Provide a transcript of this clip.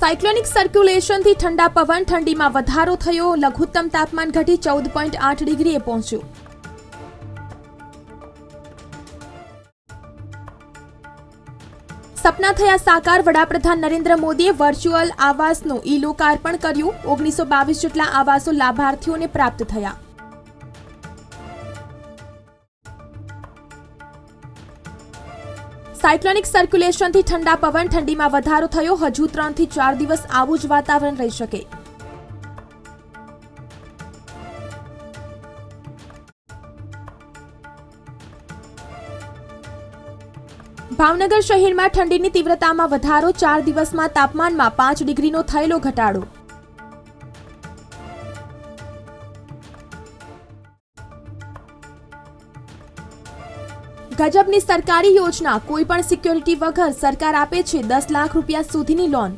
Cyclonic સર્ક્યુલેશનથી ઠંડા પવન, ઠંડીમાં વધારો થયો. લઘુત્તમ તાપમાન ઘટી 14.8 ડિગ્રીએ પહોંચ્યું. સપના થયા સાકાર. વડાપ્રધાન નરેન્દ્ર મોદીએ વર્ચ્યુઅલ આવાસનું ઈ-લોકાર્પણ કર્યું. 1922 જેટલા આવાસો લાભાર્થીઓને પ્રાપ્ત થયા. સાયક્લોનિક સર્ક્યુલેશનથી ઠંડા પવન, ઠંડીમાં વધારો થયો. હજુ 3 થી 4 દિવસ આવું જ વાતાવરણ રહી શકે. ભાવનગર શહેરમાં ઠંડીની તીવ્રતામાં વધારો. 4 દિવસમાં તાપમાનમાં 5 ડિગ્રીનો થયેલો ઘટાડો. ગજબની સરકારી યોજના. કોઈ પણ સિક્યોરિટી વગર સરકાર આપે છે 10 લાખ રૂપિયા સુધીની લોન.